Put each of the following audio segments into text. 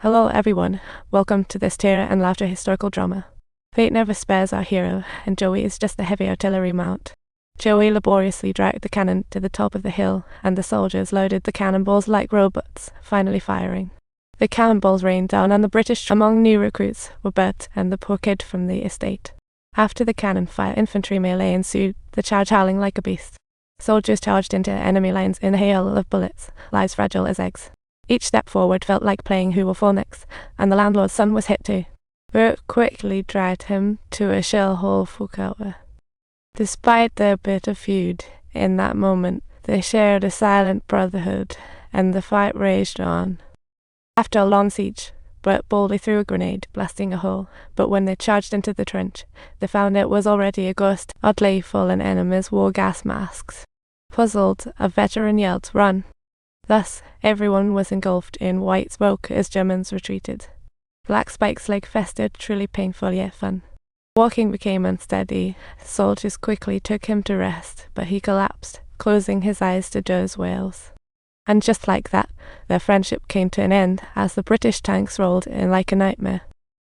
Hello everyone, welcome to this tear and laughter historical drama. Fate never spares our hero, and Joey is just a heavy artillery mount. Joey laboriously dragged the cannon to the top of the hill, and the soldiers loaded the cannonballs like robots, finally firing. The cannonballs rained down on the British. Among new recruits were Bert and the poor kid from the estate. After the cannon fire, infantry melee ensued, the charge howling like a beast. Soldiers charged into enemy lines in a hail of bullets, lives fragile as eggs. Each step forward felt like playing Who Will Fall Next, and the landlord's son was hit too. Bert quickly dragged him to a shell hole for cover. Despite their bitter feud, in that moment, they shared a silent brotherhood, and the fight raged on. After a long siege, Bert boldly threw a grenade, blasting a hole, but when they charged into the trench, they found it was already a ghost. Oddly, fallen enemies wore gas masks. Puzzled, a veteran yelled, "Run!" Thus, everyone was engulfed in white smoke as Germans retreated. Black spikes like festered, truly painful yet fun. Walking became unsteady. Soldiers quickly took him to rest, but he collapsed, closing his eyes to Joe's wails. And just like that, their friendship came to an end as the British tanks rolled in like a nightmare.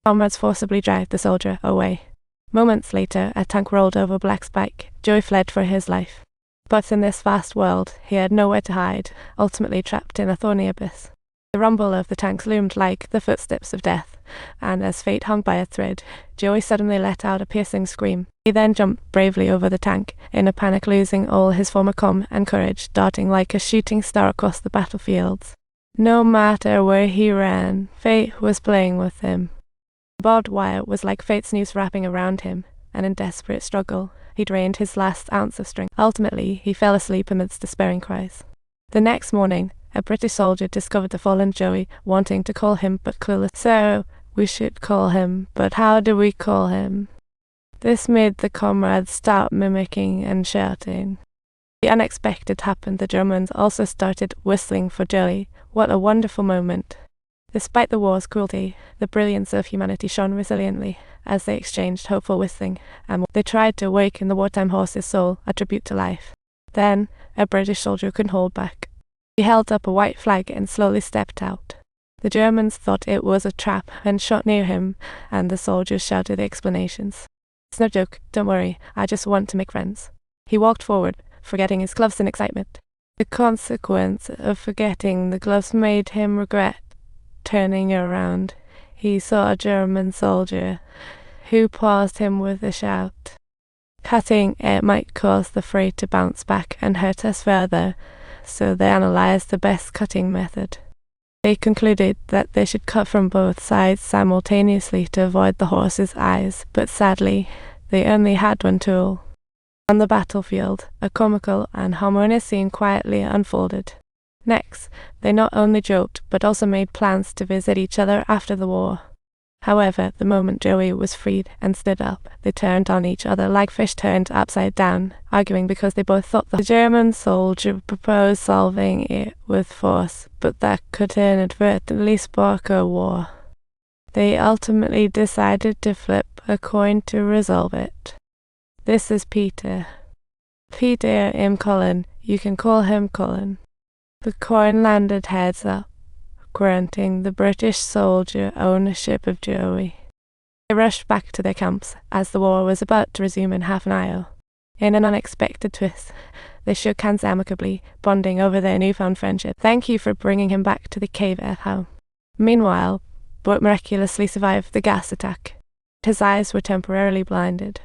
Comrades forcibly dragged the soldier away. Moments later, a tank rolled over Black Spike. Joey fled for his life. But in this vast world, he had nowhere to hide, ultimately trapped in a thorny abyss. The rumble of the tanks loomed like the footsteps of death, and as fate hung by a thread, Joey suddenly let out a piercing scream. He then jumped bravely over the tank, in a panic losing all his former calm and courage, darting like a shooting star across the battlefields. No matter where he ran, fate was playing with him. The barbed wire was like fate's noose wrapping around him, and in desperate struggle, he drained his last ounce of strength. Ultimately, he fell asleep amidst despairing cries. The next morning, a British soldier discovered the fallen Joey, wanting to call him but clueless. "So, we should call him, but how do we call him?" This made the comrades stop mimicking and shouting. The unexpected happened. The Germans also started whistling for Joey. What a wonderful moment. Despite the war's cruelty, the brilliance of humanity shone resiliently as they exchanged hopeful whistling, and they tried to awaken the wartime horse's soul, a tribute to life. Then, a British soldier couldn't hold back. He held up a white flag and slowly stepped out. The Germans thought it was a trap and shot near him, and the soldiers shouted explanations. "It's no joke, don't worry, I just want to make friends." He walked forward, forgetting his gloves in excitement. The consequence of forgetting the gloves made him regret. Turning around, he saw a German soldier, who paused him with a shout. Cutting it might cause the fray to bounce back and hurt us further, so they analyzed the best cutting method. They concluded that they should cut from both sides simultaneously to avoid the horse's eyes, but sadly, they only had one tool. On the battlefield, a comical and harmonious scene quietly unfolded. Next, they not only joked, but also made plans to visit each other after the war. However, the moment Joey was freed and stood up, they turned on each other like fish turned upside down, arguing because they both thought the German soldier proposed solving it with force, but that could inadvertently spark a war. They ultimately decided to flip a coin to resolve it. This is Peter. Peter M. Cullen, you can call him Cullen. The coin landed heads up, granting the British soldier ownership of Joey. They rushed back to their camps as the war was about to resume in half an hour. In an unexpected twist, they shook hands amicably, bonding over their newfound friendship. "Thank you for bringing him back to the cave, Ethel." Meanwhile, Bert miraculously survived the gas attack. His eyes were temporarily blinded.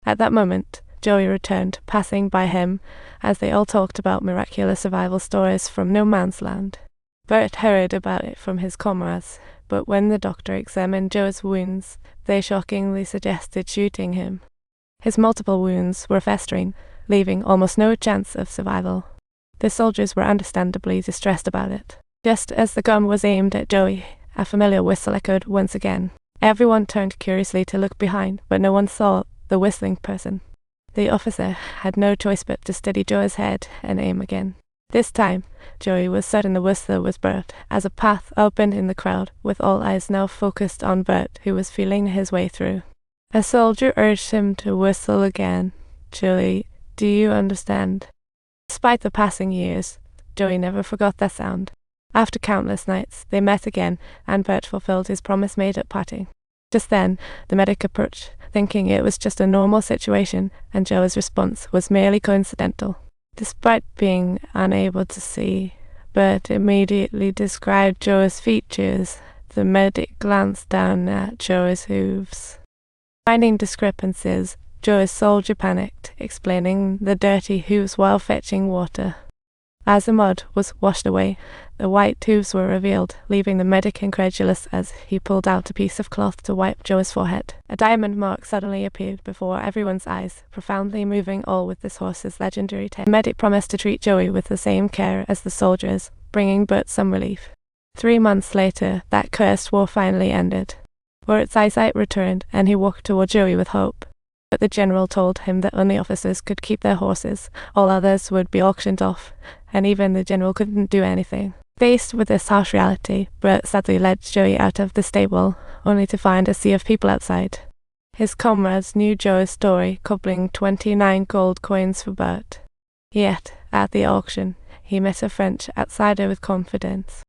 At that moment, Joey returned, passing by him, as they all talked about miraculous survival stories from no man's land. Bert heard about it from his comrades, but when the doctor examined Joe's wounds, they shockingly suggested shooting him. His multiple wounds were festering, leaving almost no chance of survival. The soldiers were understandably distressed about it. Just as the gun was aimed at Joey, a familiar whistle echoed once again. Everyone turned curiously to look behind, but no one saw the whistling person. The officer had no choice but to steady Joe's head and aim again. This time, Joey was certain the whistler was Bert, as a path opened in the crowd, with all eyes now focused on Bert, who was feeling his way through. A soldier urged him to whistle again. "Joey, do you understand?" Despite the passing years, Joey never forgot that sound. After countless nights, they met again, and Bert fulfilled his promise made at parting. Just then, the medic approached, thinking it was just a normal situation, and Joe's response was merely coincidental. Despite being unable to see, Bert immediately described Joe's features. The medic glanced down at Joe's hooves. Finding discrepancies, Joe's soldier panicked, explaining the dirty hooves while fetching water. As the mud was washed away, the white hooves were revealed, leaving the medic incredulous as he pulled out a piece of cloth to wipe Joe's forehead. A diamond mark suddenly appeared before everyone's eyes, profoundly moving all with this horse's legendary tail. The medic promised to treat Joey with the same care as the soldiers, bringing Bert some relief. 3 months later, that cursed war finally ended. Bert's eyesight returned, and he walked toward Joey with hope. But the general told him that only officers could keep their horses, all others would be auctioned off, and even the general couldn't do anything. Faced with this harsh reality, Bert sadly led Joey out of the stable, only to find a sea of people outside. His comrades knew Joe's story, cobbling 29 gold coins for Bert. Yet, at the auction, he met a French outsider with confidence.